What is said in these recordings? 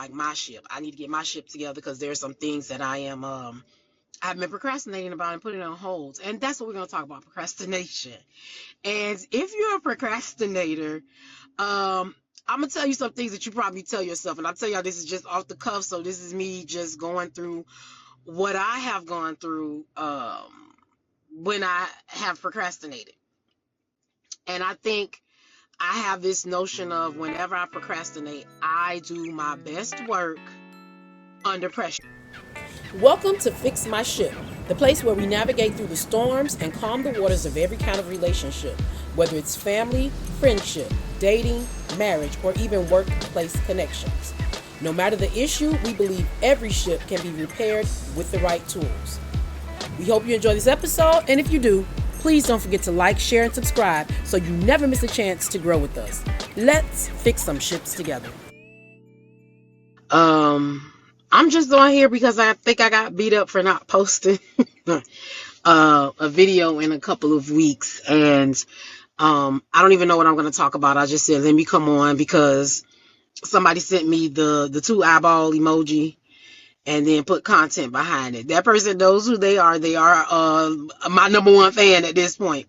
like my ship. I need to get my ship together because there's some things that I've been procrastinating about and putting on hold. And that's what we're going to talk about, procrastination. And if you're a procrastinator, I'm gonna tell you some things that you probably tell yourself, and I'll tell y'all this is just off the cuff. So this is me just going through what I have gone through when I have procrastinated. And I think I have this notion of whenever I procrastinate, I do my best work under pressure. Welcome to Fix My Ship, the place where we navigate through the storms and calm the waters of every kind of relationship, whether it's family, friendship, dating, marriage, or even workplace connections. No matter the issue, we believe every ship can be repaired with the right tools. We hope you enjoy this episode, and if you do, please don't forget to like, share, and subscribe so you never miss a chance to grow with us. Let's fix some ships together. I'm just on here because I think I got beat up for not posting a video in a couple of weeks, and I don't even know what I'm going to talk about. I just said let me come on because somebody sent me the two eyeball emoji and then put content behind it. That person knows who they are. They are my number one fan at this point.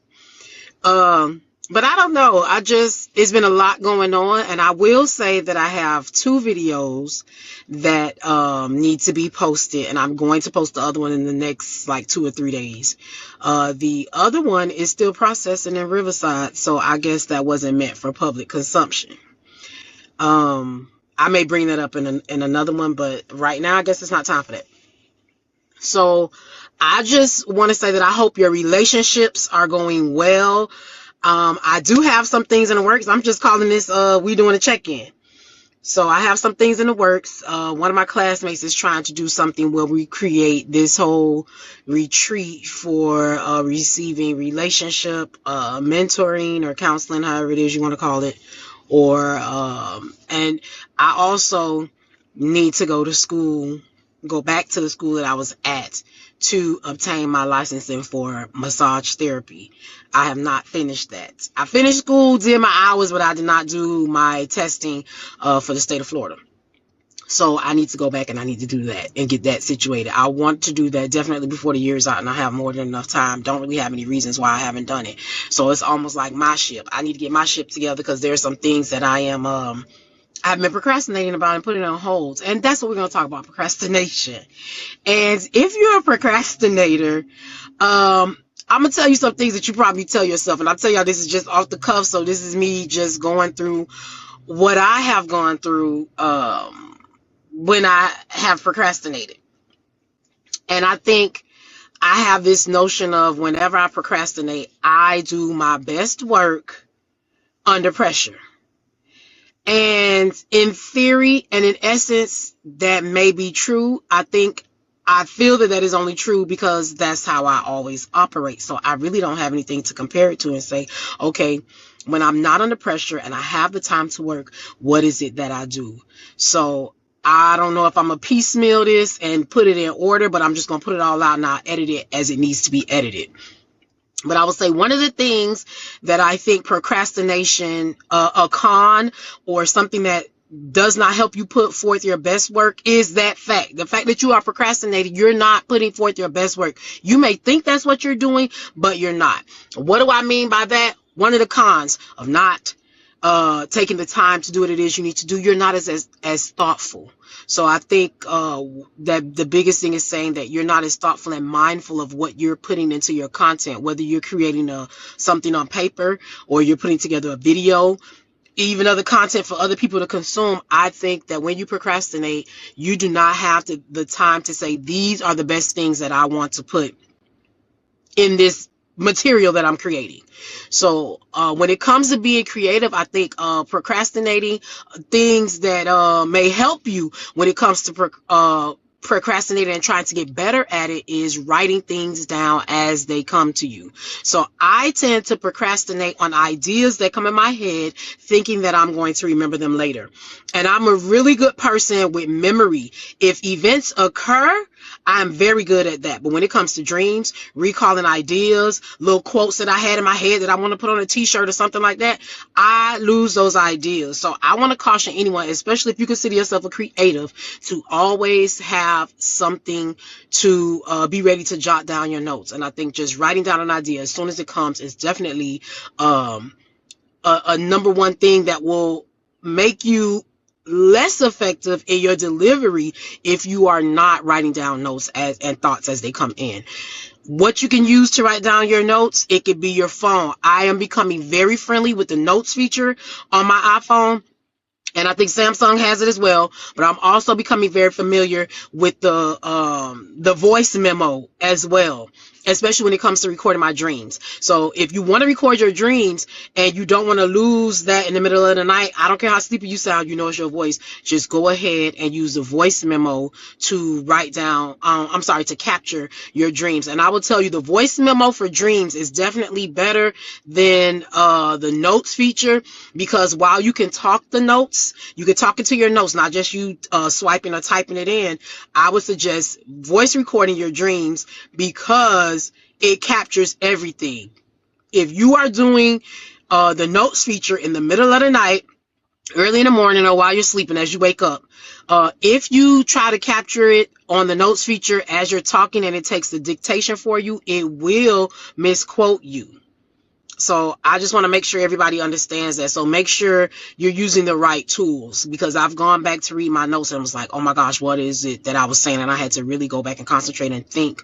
But I don't know. It's been a lot going on, and I will say that I have two videos that need to be posted, and I'm going to post the other one in the next like 2 or 3 days. The other one is still processing in Riverside, so I guess that wasn't meant for public consumption. I may bring that up in another one, but right now I guess it's not time for that. So I just want to say that I hope your relationships are going well. I do have some things in the works. I'm just calling this we doing a check-in. So I have some things in the works. One of my classmates is trying to do something where we create this whole retreat for receiving relationship mentoring or counseling, however it is you want to call it. And I also need to go back to the school that I was at to obtain my licensing for massage therapy. I have not finished that. I finished school, did my hours, but I did not do my testing for the state of Florida. So I need to go back and I need to do that and get that situated. I want to do that definitely before the year's out, and I have more than enough time. Don't really have any reasons why I haven't done it. So it's almost like my ship. I need to get my ship together because there's some things that I've been procrastinating about and putting on hold. And that's what we're going to talk about, procrastination. And if you're a procrastinator, I'm going to tell you some things that you probably tell yourself. And I'll tell y'all this is just off the cuff. So this is me just going through what I have gone through when I have procrastinated. And I think I have this notion of whenever I procrastinate, I do my best work under pressure. And in theory and in essence, that may be true. I feel that is only true because that's how I always operate. So I really don't have anything to compare it to and say, okay, when I'm not under pressure and I have the time to work, what is it that I do? So I don't know if I'm going to piecemeal this and put it in order, but I'm just going to put it all out and I'll edit it as it needs to be edited. But I would say one of the things that I think procrastination, a con or something that does not help you put forth your best work is that fact. The fact that you are procrastinating, you're not putting forth your best work. You may think that's what you're doing, but you're not. What do I mean by that? One of the cons of not taking the time to do what it is you need to do, you're not as thoughtful. So I think that the biggest thing is saying that you're not as thoughtful and mindful of what you're putting into your content, whether you're creating something on paper or you're putting together a video, even other content for other people to consume. I think that when you procrastinate, you do not have the time to say, these are the best things that I want to put in this material that I'm creating. So when it comes to being creative, I think procrastinating things that may help you when it comes to procrastinating and trying to get better at it is writing things down as they come to you. So I tend to procrastinate on ideas that come in my head thinking that I'm going to remember them later. And I'm a really good person with memory. If events occur, I'm very good at that. But when it comes to dreams, recalling ideas, little quotes that I had in my head that I want to put on a t-shirt or something like that, I lose those ideas. So I want to caution anyone, especially if you consider yourself a creative, to always have something to be ready to jot down your notes. And I think just writing down an idea as soon as it comes is definitely a number one thing that will make you less effective in your delivery if you are not writing down notes and thoughts as they come in. What you can use to write down your notes, it could be your phone. I am becoming very friendly with the notes feature on my iPhone, and I think Samsung has it as well. But I'm also becoming very familiar with the voice memo as well, especially when it comes to recording my dreams. So if you want to record your dreams and you don't want to lose that in the middle of the night, I don't care how sleepy you sound, you know it's your voice. Just go ahead and use the voice memo to write down, to capture your dreams. And I will tell you, the voice memo for dreams is definitely better than the notes feature, because while you can talk the notes, you can talk into your notes, not just you swiping or typing it in. I would suggest voice recording your dreams because it captures everything. If you are doing the notes feature in the middle of the night, early in the morning, or while you're sleeping as you wake up, if you try to capture it on the notes feature as you're talking and it takes the dictation for you, it will misquote you. So I just want to make sure everybody understands that. So make sure you're using the right tools, because I've gone back to read my notes and was like, oh my gosh, what is it that I was saying? And I had to really go back and concentrate and think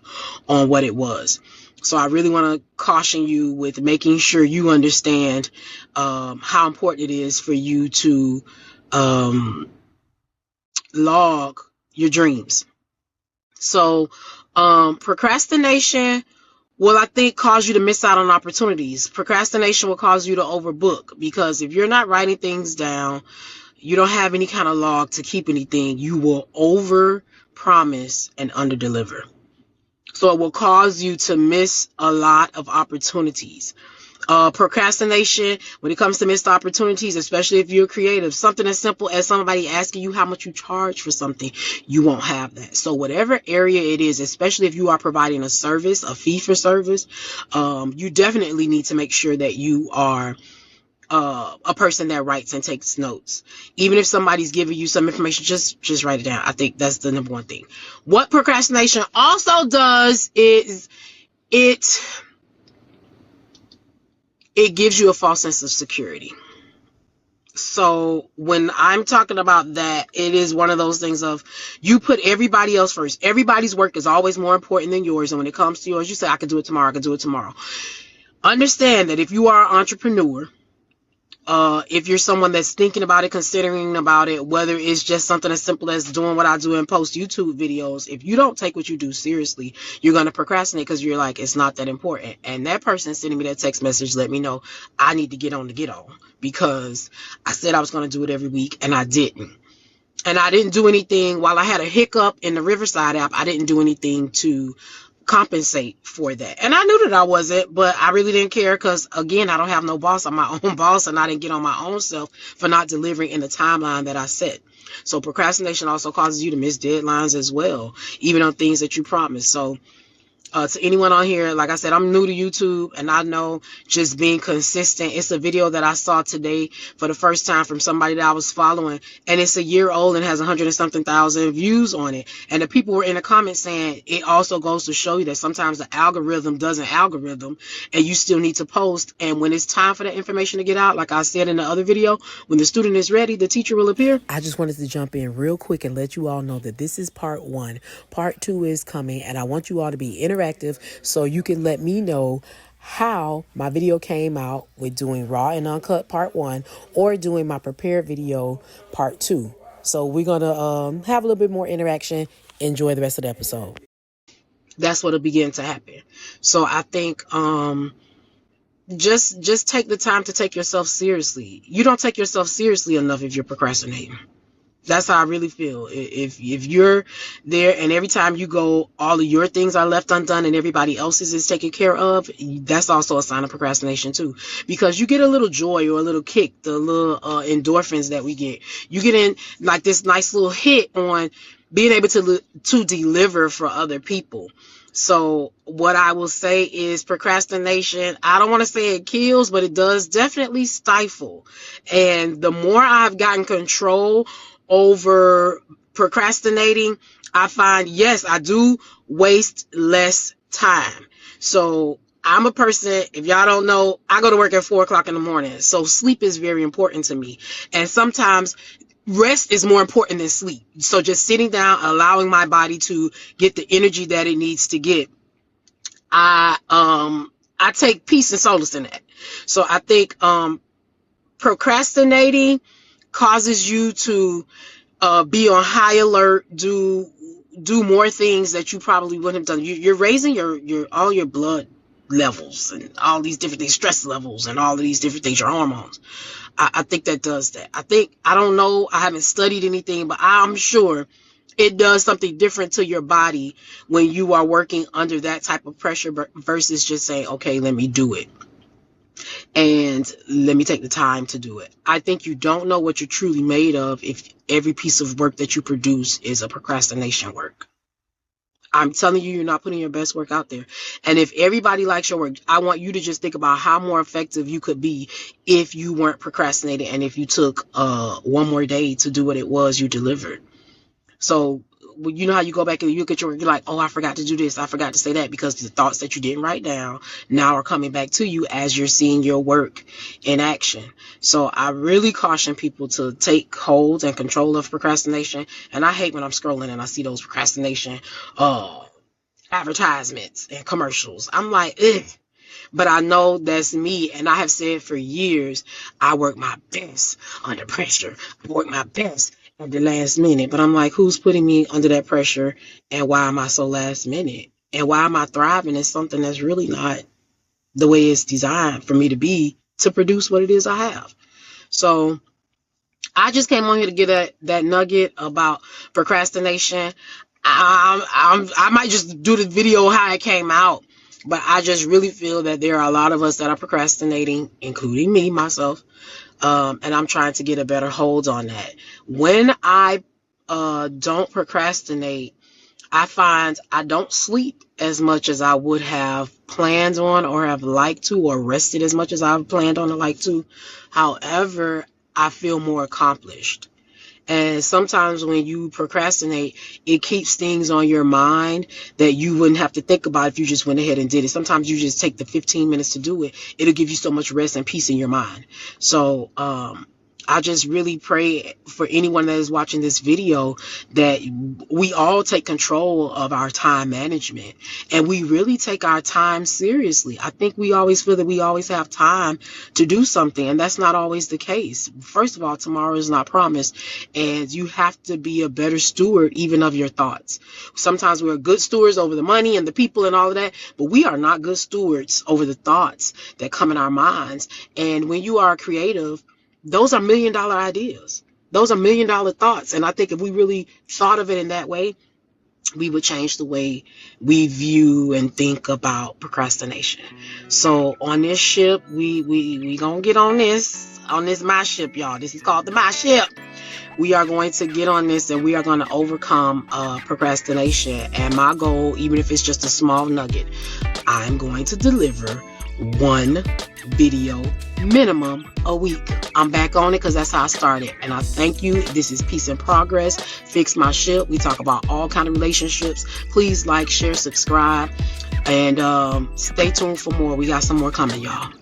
on what it was. So I really want to caution you with making sure you understand how important it is for you to log your dreams. So procrastination will, I think, cause you to miss out on opportunities. Procrastination will cause you to overbook, because if you're not writing things down, you don't have any kind of log to keep anything, you will over promise and under deliver. So it will cause you to miss a lot of opportunities. Procrastination, when it comes to missed opportunities, especially if you're creative, something as simple as somebody asking you how much you charge for something, you won't have that. So whatever area it is, especially if you are providing a service, a fee for service, you definitely need to make sure that you are a person that writes and takes notes. Even if somebody's giving you some information, just write it down. I think that's the number one thing. What procrastination also does is it gives you a false sense of security. So when I'm talking about that, it is one of those things of, you put everybody else first. Everybody's work is always more important than yours. And when it comes to yours, you say, I can do it tomorrow. I can do it tomorrow. Understand that if you are an entrepreneur, if you're someone that's thinking about it, considering about it, whether it's just something as simple as doing what I do and post YouTube videos, if you don't take what you do seriously, you're going to procrastinate, because you're like, it's not that important. And that person sending me that text message let me know I need to get on, because I said I was going to do it every week and I didn't. And I didn't do anything while I had a hiccup in the Riverside app. I didn't do anything to compensate for that. And I knew that I wasn't, but I really didn't care, because again, I don't have no boss. I'm my own boss, and I didn't get on my own self for not delivering in the timeline that I set. So procrastination also causes you to miss deadlines as well, even on things that you promised. So to anyone on here, like I said, I'm new to YouTube, and I know just being consistent. It's a video that I saw today for the first time from somebody that I was following, and it's a year old and has 100 and something thousand views on it. And the people were in the comments saying it also goes to show you that sometimes the algorithm doesn't algorithm, and you still need to post. And when it's time for that information to get out, like I said in the other video, when the student is ready, the teacher will appear. I just wanted to jump in real quick and let you all know that this is part 1. Part 2 is coming, and I want you all to be interactive, so you can let me know how my video came out with doing raw and uncut part 1, or doing my prepared video part 2. So we're going to have a little bit more interaction. Enjoy the rest of the episode. That's what'll begin to happen. So I think just take the time to take yourself seriously. You don't take yourself seriously enough if you're procrastinating. That's how I really feel. If you're there and every time you go, all of your things are left undone and everybody else's is taken care of, that's also a sign of procrastination too. Because you get a little joy or a little kick, the little endorphins that we get. You get in like this nice little hit on being able to deliver for other people. So what I will say is procrastination, I don't want to say it kills, but it does definitely stifle. And the more I've gotten control over procrastinating, I find, yes, I do waste less time. So I'm a person, if y'all don't know, I go to work at 4 o'clock in the morning. So sleep is very important to me. And sometimes rest is more important than sleep. So just sitting down, allowing my body to get the energy that it needs to get. I take peace and solace in that. So I think procrastinating causes you to be on high alert, do more things that you probably wouldn't have done. You're raising your all your blood levels and all these different things, stress levels and all of these different things, your hormones. I think that does that. I don't know, I haven't studied anything, but I'm sure it does something different to your body when you are working under that type of pressure versus just saying, okay, let me do it. And let me take the time to do it. I think you don't know what you're truly made of if every piece of work that you produce is a procrastination work. I'm telling you, you're not putting your best work out there. And if everybody likes your work, I want you to just think about how more effective you could be if you weren't procrastinating and if you took one more day to do what it was you delivered. So you know how you go back and you look at your work, you're like, oh, I forgot to do this, I forgot to say that, because the thoughts that you didn't write down now are coming back to you as you're seeing your work in action. So I really caution people to take hold and control of procrastination. And I hate when I'm scrolling and I see those procrastination advertisements and commercials. I'm like, ugh. But I know that's me, and I have said for years, I work my best under pressure. I work my best at the last minute. But I'm like, who's putting me under that pressure, and why am I so last minute? And why am I thriving in something that's really not the way it's designed for me to be to produce what it is I have? So I just came on here to get that nugget about procrastination. I might just do the video how it came out, but I just really feel that there are a lot of us that are procrastinating, including me, myself, and I'm trying to get a better hold on that. When I don't procrastinate, I find I don't sleep as much as I would have planned on or have liked to, or rested as much as I've planned on or like to. However, I feel more accomplished. And sometimes when you procrastinate, it keeps things on your mind that you wouldn't have to think about if you just went ahead and did it. Sometimes you just take the 15 minutes to do it. It'll give you so much rest and peace in your mind. So I just really pray for anyone that is watching this video that we all take control of our time management and we really take our time seriously. I think we always feel that we always have time to do something, and that's not always the case. First of all, tomorrow is not promised, and you have to be a better steward even of your thoughts. Sometimes we're good stewards over the money and the people and all of that, but we are not good stewards over the thoughts that come in our minds. And when you are creative, those are $1 million ideas. Those are $1 million thoughts. And I think if we really thought of it in that way, we would change the way we view and think about procrastination. So on this ship, we gonna get on this my ship, y'all. This is called the my ship. We are going to get on this and we are going to overcome procrastination. And my goal, even if it's just a small nugget, I'm going to deliver one video minimum a week. I'm back on it because that's how I started. And I thank you. This is Peace and Progress. Fix My Ship. We talk about all kind of relationships. Please like, share, subscribe, and stay tuned for more. We got some more coming, y'all.